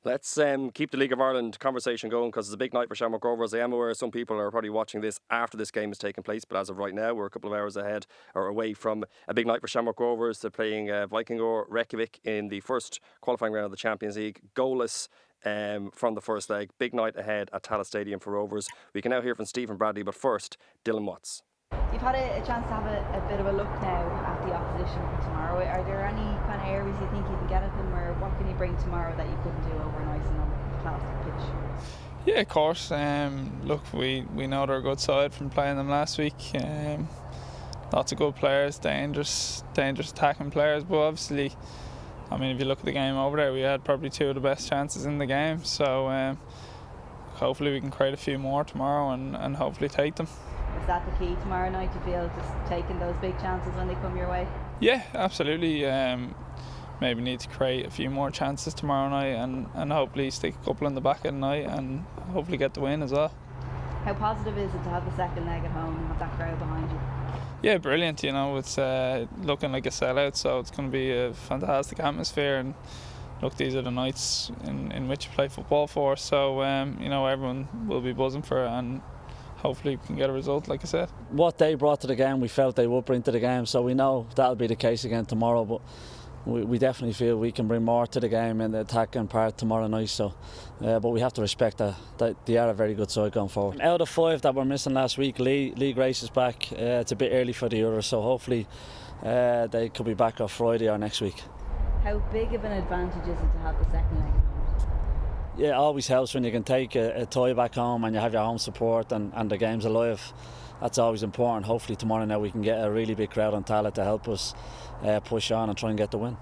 Let's keep the League of Ireland conversation going, because it's a big night for Shamrock Rovers. I am aware some people are probably watching this after this game has taken place, but as of right now, we're a couple of hours ahead or away from a big night for Shamrock Rovers. They're playing Víkingur Reykjavik in the first qualifying round of the Champions League. Goalless from the first leg. Big night ahead at Tallaght Stadium for Rovers. We can now hear from Stephen Bradley, but first, Dylan Watts. You've had a chance to have a bit of a look now at the opposition for tomorrow. Are there any kind of areas you think you can get at them, or what can you bring tomorrow that you couldn't do overnight on a classic pitch? Yeah, of course. Look, we know they're a good side from playing them last week. Lots of good players, dangerous attacking players, but obviously, I mean, if you look at the game over there, we had probably two of the best chances in the game, so hopefully we can create a few more tomorrow and hopefully take them. Is that the key tomorrow night, you feel, just taking those big chances when they come your way? Yeah, absolutely. Maybe need to create a few more chances tomorrow night and hopefully stick a couple in the back of the night and hopefully get the win as well. How positive is it to have the second leg at home and have that crowd behind you? Yeah, brilliant. You know, it's looking like a sellout, so it's going to be a fantastic atmosphere. And look, these are the nights in which you play football for, so you know, everyone will be buzzing for it, and hopefully we can get a result, like I said. What they brought to the game, we felt they would bring to the game, so we know that'll be the case again tomorrow, but we definitely feel we can bring more to the game in the attacking part tomorrow night, so but we have to respect that they are a very good side going forward. Out of 5 that were missing last week, Lee Grace is back. It's a bit early for the others, so hopefully they could be back on Friday or next week. How big of an advantage is it to have the second leg at home? Yeah, it always helps when you can take a tie back home and you have your home support and the game's alive. That's always important. Hopefully tomorrow now we can get a really big crowd on Tallaght to help us push on and try and get the win.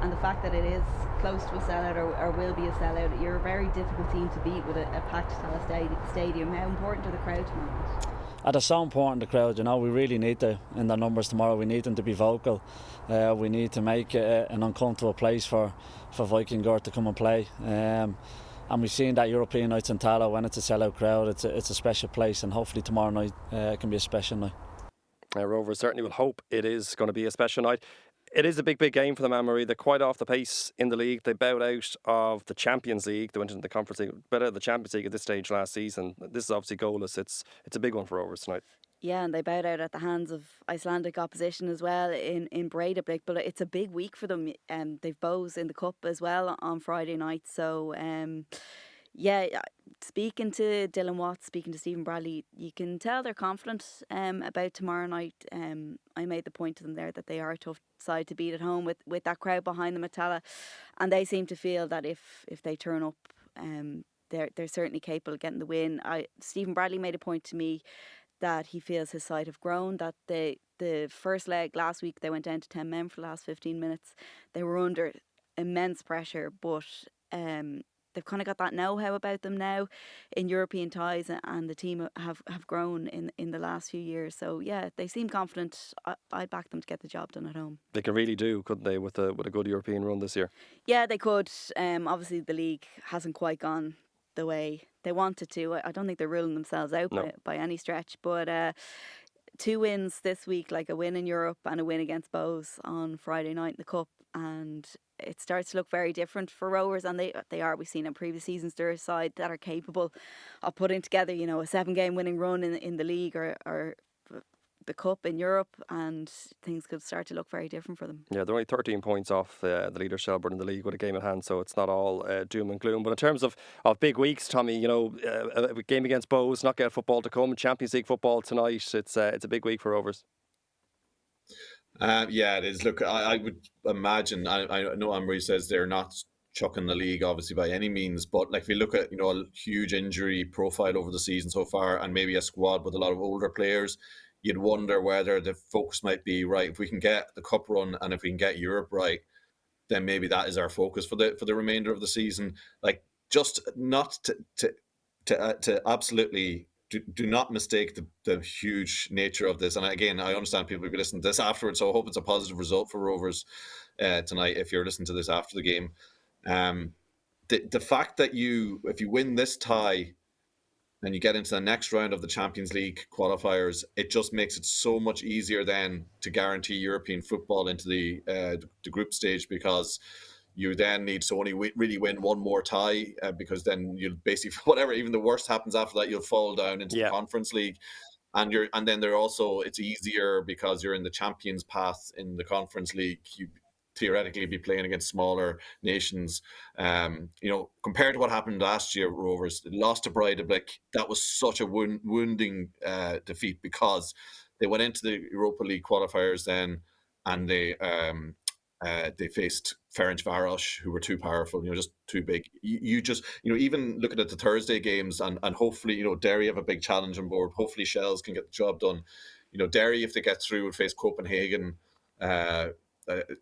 And the fact that it is close to a sellout or will be a sellout, you're a very difficult team to beat with a packed Tallaght Stadium. How important are the crowd tomorrow? They're so important, the crowd, you know, we really need them in their numbers tomorrow. We need them to be vocal. We need to make it an uncomfortable place for Víkingur to come and play. And we've seen that European nights in Tallaght, when it's a sellout crowd, it's a special place, and hopefully tomorrow night can be a special night. Rovers certainly will hope it is going to be a special night. It is a big game for them, Anne-Marie. They're quite off the pace in the league. They bowed out of the Champions League. They went into the Conference League, but out of the Champions League at this stage last season. This is obviously goalless. It's a big one for Rovers tonight. Yeah, and they bowed out at the hands of Icelandic opposition as well in Breidablik, but it's a big week for them. They've Bows in the Cup as well on Friday night, so yeah, speaking to Dylan Watts, speaking to Stephen Bradley, you can tell they're confident about tomorrow night. I made the point to them there that they are a tough side to beat at home with that crowd behind them at Tallaght, and they seem to feel that if they turn up, they're certainly capable of getting the win. Stephen Bradley made a point to me that he feels his side have grown, that the first leg last week they went down to 10 men for the last 15 minutes. They were under immense pressure, but they've kind of got that know-how about them now in European ties, and the team have grown in the last few years. So yeah, they seem confident. I'd back them to get the job done at home. They can really do, couldn't they, with a good European run this year? Yeah, they could. Obviously the league hasn't quite gone the way they wanted to. I don't think they're ruling themselves out by any stretch, but 2 wins this week, like a win in Europe and a win against Bows on Friday night in the Cup, and it starts to look very different for Rovers, and they are. We've seen in previous seasons they're a side that are capable of putting together, you know, a 7-game winning run in the league or the Cup in Europe, and things could start to look very different for them. Yeah, they're only 13 points off the leader Shelbourne in the league with a game in hand, so it's not all doom and gloom. But in terms of big weeks, Tommy, you know, a game against Bows, knockout football to come, Champions League football tonight. It's a big week for Rovers. Yeah, it is. Look, I would imagine, I know Anne-Marie says they're not chucking the league obviously by any means, but like if you look at, you know, a huge injury profile over the season so far and maybe a squad with a lot of older players, you'd wonder whether the focus might be right. If we can get the cup run and if we can get Europe right, then maybe that is our focus for the remainder of the season. Like, just not to absolutely do not mistake the huge nature of this. And again, I understand people will be listening to this afterwards, so I hope it's a positive result for Rovers tonight if you're listening to this after the game. The fact that if you win this tie and you get into the next round of the Champions League qualifiers, it just makes it so much easier then to guarantee European football into the group stage, because You then need to only really win one more tie because then you'll basically, whatever, even the worst happens after that, you'll fall down into the Conference League. And then it's easier because you're in the Champions Path in the Conference League. You theoretically be playing against smaller nations. Compared to what happened last year, Rovers lost to Breidablik. That was such a wounding defeat because they went into the Europa League qualifiers then, and they faced Ferencváros, who were too powerful, just too big. You even looking at the Thursday games, and hopefully, Derry have a big challenge on board. Hopefully Shels can get the job done. Derry, if they get through, would face Copenhagen.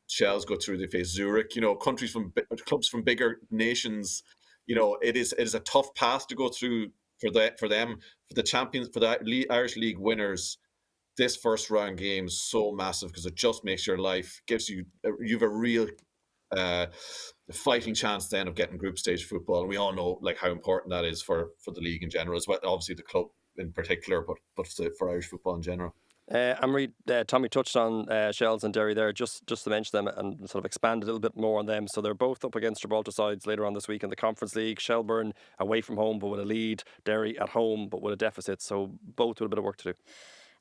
Shels go through, they face Zurich. Clubs from bigger nations. It is a tough path to go through for them. For the champions, for the Irish League winners, this first round game is so massive because it just makes your life, you've a real fighting chance then of getting group stage football. And we all know how important that is for the league in general, as well, obviously the club in particular, but for Irish football in general. Anne-Marie, Tommy touched on Shels and Derry there, just to mention them and sort of expand a little bit more on them. So they're both up against Gibraltar sides later on this week in the Conference League. Shelbourne away from home but with a lead, Derry at home but with a deficit, so both with a bit of work to do.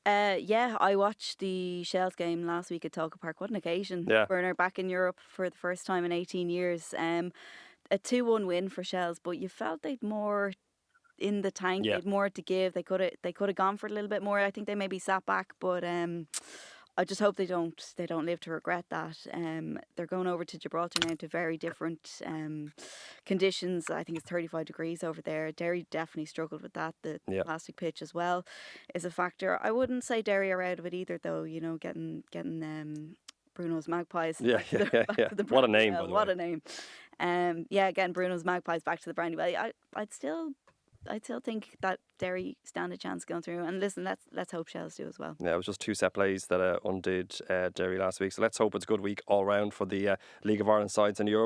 I watched the Shels game last week at Tallaght Park. What an occasion. Werner back in Europe for the first time in 18 years. A 2-1 win for Shels, but you felt they'd more in the tank, they'd more to give. They could have gone for it a little bit more. I think they maybe sat back, but I just hope they don't live to regret that. They're going over to Gibraltar now to very different conditions. I think it's 35 degrees over there. Derry definitely struggled with that. The plastic pitch as well is a factor. I wouldn't say Derry are out of it either, though. Getting Bruno's Magpies. What a name, by the way. What a name. Again, Bruno's Magpies back to the Brandy Valley. I'd still think that Derry stand a chance going through. And listen, let's hope Shels do as well. Yeah, it was just 2 set plays that undid Derry last week. So let's hope it's a good week all round for the League of Ireland sides in Europe.